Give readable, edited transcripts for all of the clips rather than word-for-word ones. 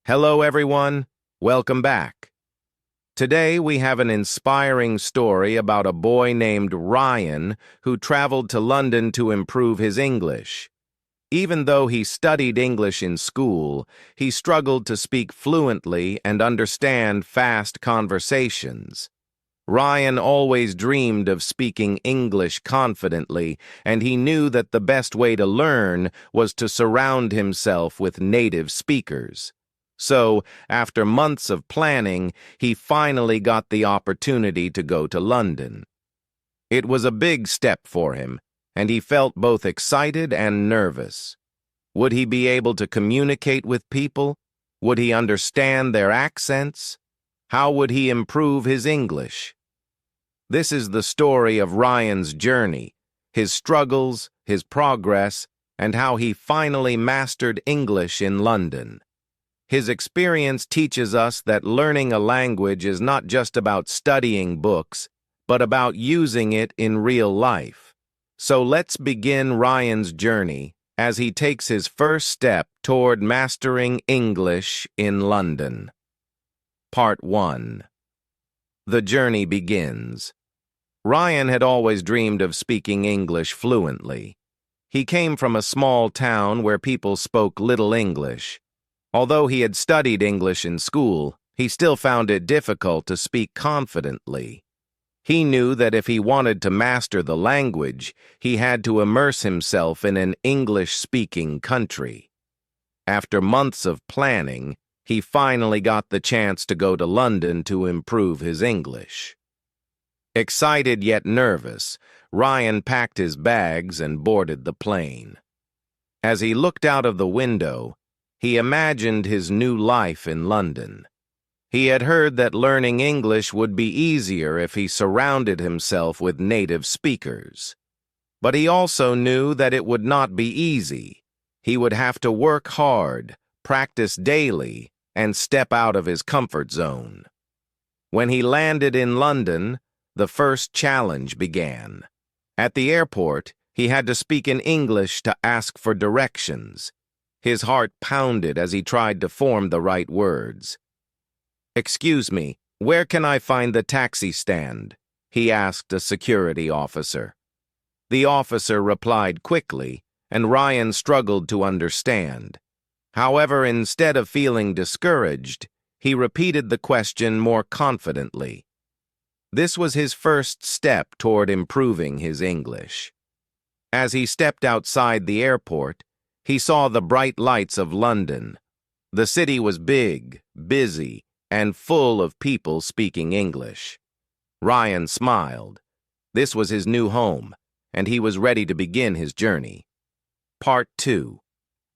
Hello, everyone. Welcome back. Today, we have an inspiring story about a boy named Ryan who traveled to London to improve his English. Even though he studied English in school, he struggled to speak fluently and understand fast conversations. Ryan always dreamed of speaking English confidently, and he knew that the best way to learn was to surround himself with native speakers. So, after months of planning, he finally got the opportunity to go to London. It was a big step for him, and he felt both excited and nervous. Would he be able to communicate with people? Would he understand their accents? How would he improve his English? This is the story of Ryan's journey, his struggles, his progress, and how he finally mastered English in London. His experience teaches us that learning a language is not just about studying books, but about using it in real life. So let's begin Ryan's journey as he takes his first step toward mastering English in London. Part 1. The journey begins. Ryan had always dreamed of speaking English fluently. He came from a small town where people spoke little English. Although he had studied English in school, he still found it difficult to speak confidently. He knew that if he wanted to master the language, he had to immerse himself in an English-speaking country. After months of planning, he finally got the chance to go to London to improve his English. Excited yet nervous, Ryan packed his bags and boarded the plane. As he looked out of the window, he imagined his new life in London. He had heard that learning English would be easier if he surrounded himself with native speakers. But he also knew that it would not be easy. He would have to work hard, practice daily, and step out of his comfort zone. When he landed in London, the first challenge began. At the airport, he had to speak in English to ask for directions. His heart pounded as he tried to form the right words. "Excuse me, where can I find the taxi stand?" he asked a security officer. The officer replied quickly, and Ryan struggled to understand. However, instead of feeling discouraged, he repeated the question more confidently. This was his first step toward improving his English. As he stepped outside the airport, he saw the bright lights of London. The city was big, busy, and full of people speaking English. Ryan smiled. This was his new home, and he was ready to begin his journey. Part 2.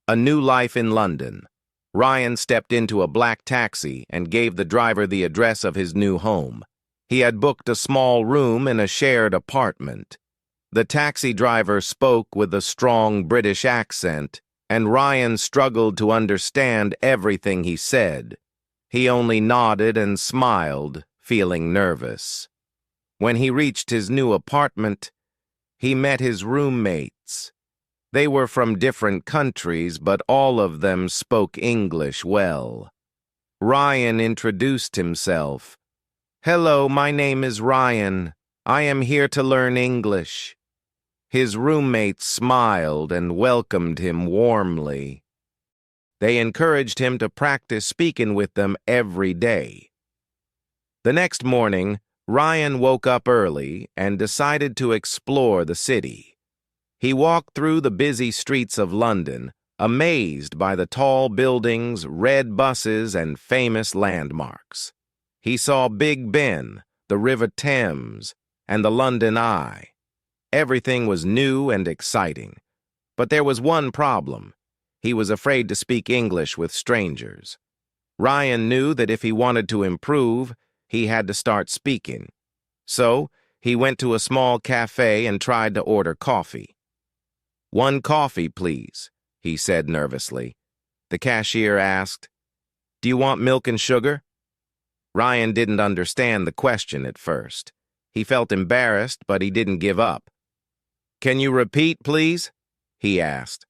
A New Life in London. Ryan stepped into a black taxi and gave the driver the address of his new home. He had booked a small room in a shared apartment. The taxi driver spoke with a strong British accent, and Ryan struggled to understand everything he said. He only nodded and smiled, feeling nervous. When he reached his new apartment, he met his roommates. They were from different countries, but all of them spoke English well. Ryan introduced himself. "Hello, my name is Ryan. I am here to learn English." His roommates smiled and welcomed him warmly. They encouraged him to practice speaking with them every day. The next morning, Ryan woke up early and decided to explore the city. He walked through the busy streets of London, amazed by the tall buildings, red buses, and famous landmarks. He saw Big Ben, the River Thames, and the London Eye. Everything was new and exciting. But there was one problem. He was afraid to speak English with strangers. Ryan knew that if he wanted to improve, he had to start speaking. So, he went to a small cafe and tried to order coffee. "One coffee, please," he said nervously. The cashier asked, "Do you want milk and sugar?" Ryan didn't understand the question at first. He felt embarrassed, but he didn't give up. "Can you repeat, please?" he asked.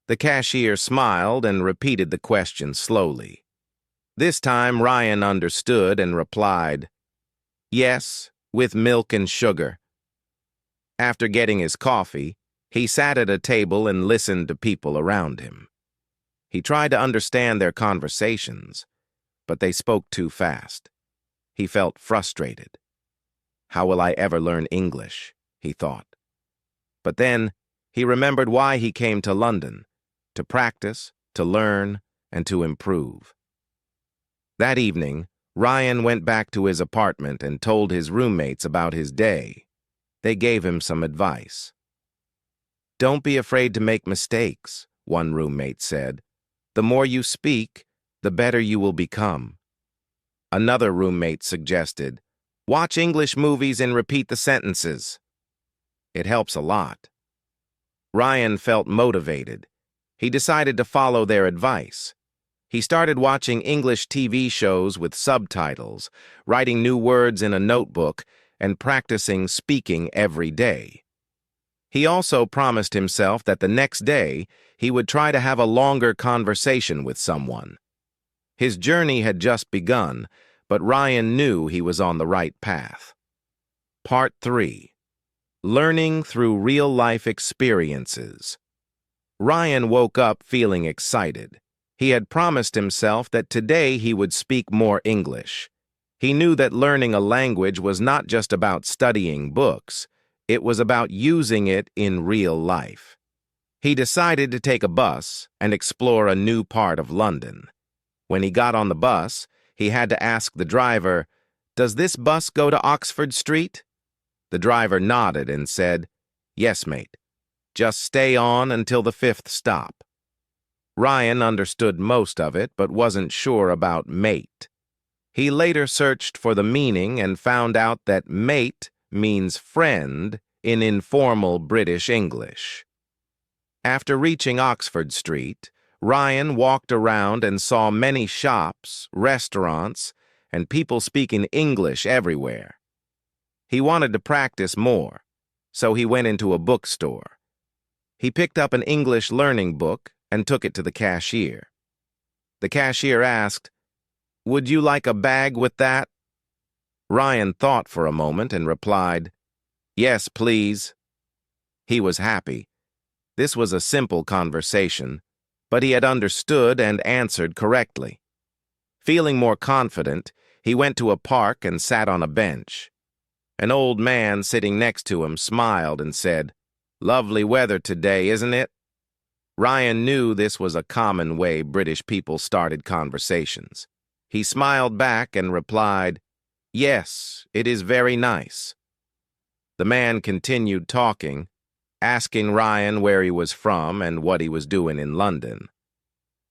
The cashier smiled and repeated the question slowly. This time Ryan understood and replied, "Yes, with milk and sugar." After getting his coffee, he sat at a table and listened to people around him. He tried to understand their conversations, but they spoke too fast. He felt frustrated. How will I ever learn English? He thought. But then he remembered why he came to London, to practice, to learn, and to improve. That evening, Ryan went back to his apartment and told his roommates about his day. They gave him some advice. "Don't be afraid to make mistakes," one roommate said. "The more you speak, the better you will become." Another roommate suggested, "Watch English movies and repeat the sentences." It helps a lot. Ryan felt motivated. He decided to follow their advice. He started watching English TV shows with subtitles, writing new words in a notebook, and practicing speaking every day. He also promised himself that the next day he would try to have a longer conversation with someone. His journey had just begun, but Ryan knew he was on the right path. Part 3. Learning through real-life experiences. Ryan woke up feeling excited. He had promised himself that today he would speak more English. He knew that learning a language was not just about studying books. It was about using it in real life. He decided to take a bus and explore a new part of London. When he got on the bus, he had to ask the driver, "Does this bus go to Oxford Street?" The driver nodded and said, "Yes, mate. Just stay on until the 5th stop." Ryan understood most of it, but wasn't sure about mate. He later searched for the meaning and found out that mate means friend in informal British English. After reaching Oxford Street, Ryan walked around and saw many shops, restaurants, and people speaking English everywhere. He wanted to practice more, so he went into a bookstore. He picked up an English learning book and took it to the cashier. The cashier asked, "Would you like a bag with that?" Ryan thought for a moment and replied, "Yes, please." He was happy. This was a simple conversation, but he had understood and answered correctly. Feeling more confident, he went to a park and sat on a bench. An old man sitting next to him smiled and said, "Lovely weather today, isn't it?" Ryan knew this was a common way British people started conversations. He smiled back and replied, "Yes, it is very nice." The man continued talking, asking Ryan where he was from and what he was doing in London.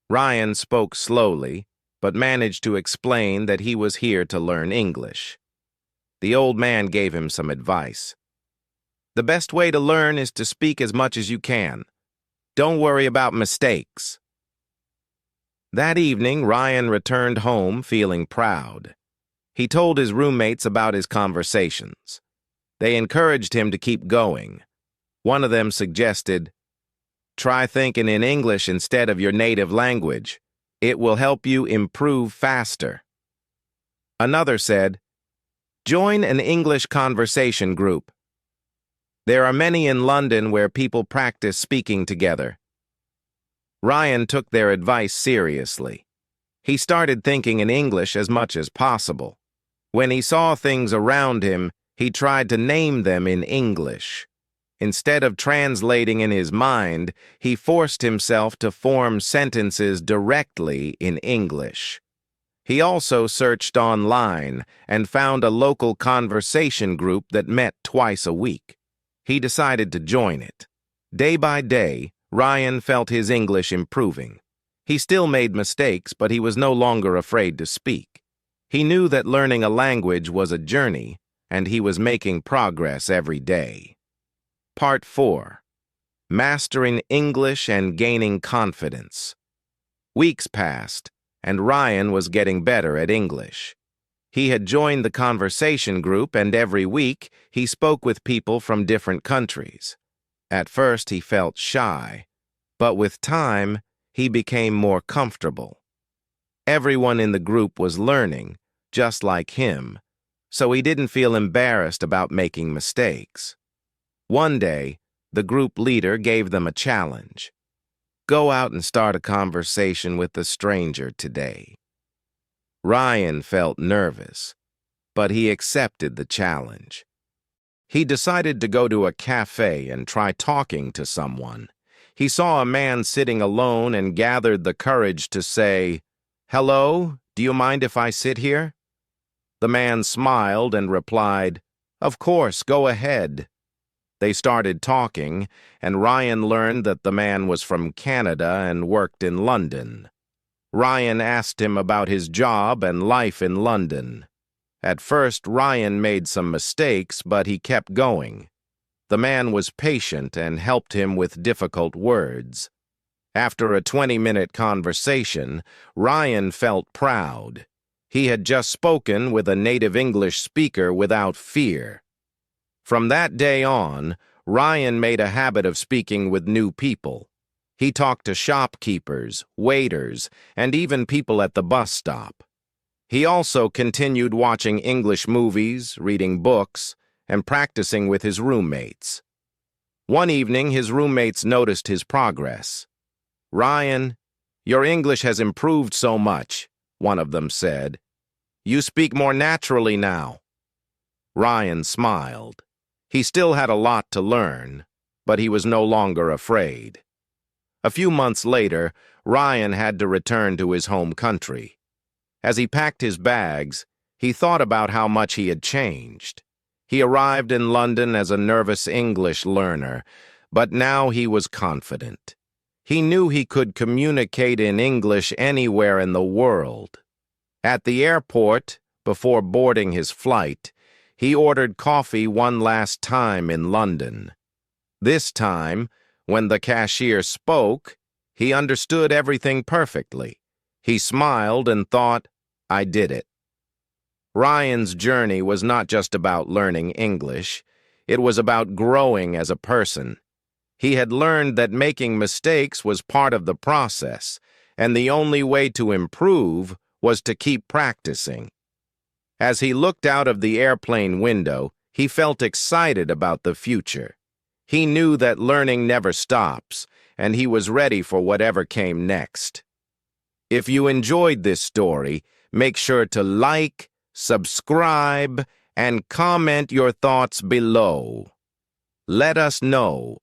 Ryan spoke slowly, but managed to explain that he was here to learn English. The old man gave him some advice. "The best way to learn is to speak as much as you can. Don't worry about mistakes." That evening, Ryan returned home feeling proud. He told his roommates about his conversations. They encouraged him to keep going. One of them suggested, "Try thinking in English instead of your native language. It will help you improve faster." Another said, "Join an English conversation group. There are many in London where people practice speaking together." Ryan took their advice seriously. He started thinking in English as much as possible. When he saw things around him, he tried to name them in English. Instead of translating in his mind, he forced himself to form sentences directly in English. He also searched online and found a local conversation group that met twice a week. He decided to join it. Day by day, Ryan felt his English improving. He still made mistakes, but he was no longer afraid to speak. He knew that learning a language was a journey, and he was making progress every day. Part 4. Mastering English and Gaining Confidence. Weeks passed, and Ryan was getting better at English. He had joined the conversation group, and every week he spoke with people from different countries. At first he felt shy, But with time, he became more comfortable. Everyone in the group was learning, just like him, so he didn't feel embarrassed about making mistakes. One day, the group leader gave them a challenge. Go out and start a conversation with a stranger today. Ryan felt nervous, but he accepted the challenge. He decided to go to a cafe and try talking to someone. He saw a man sitting alone and gathered the courage to say, "Hello, do you mind if I sit here?" The man smiled and replied, "Of course, go ahead." They started talking, and Ryan learned that the man was from Canada and worked in London. Ryan asked him about his job and life in London. At first, Ryan made some mistakes, but he kept going. The man was patient and helped him with difficult words. After a 20-minute conversation, Ryan felt proud. He had just spoken with a native English speaker without fear. From that day on, Ryan made a habit of speaking with new people. He talked to shopkeepers, waiters, and even people at the bus stop. He also continued watching English movies, reading books, and practicing with his roommates. One evening, his roommates noticed his progress. "Ryan, your English has improved so much," one of them said. "You speak more naturally now." Ryan smiled. He still had a lot to learn, but he was no longer afraid. A few months later, Ryan had to return to his home country. As he packed his bags, he thought about how much he had changed. He arrived in London as a nervous English learner, but now he was confident. He knew he could communicate in English anywhere in the world. At the airport, before boarding his flight, he ordered coffee one last time in London. This time, when the cashier spoke, he understood everything perfectly. He smiled and thought, "I did it." Ryan's journey was not just about learning English. It was about growing as a person. He had learned that making mistakes was part of the process, and the only way to improve was to keep practicing. As he looked out of the airplane window, he felt excited about the future. He knew that learning never stops, and he was ready for whatever came next. If you enjoyed this story, make sure to like, subscribe, and comment your thoughts below. Let us know.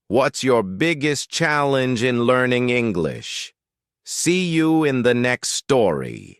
What's your biggest challenge in learning English? See you in the next story.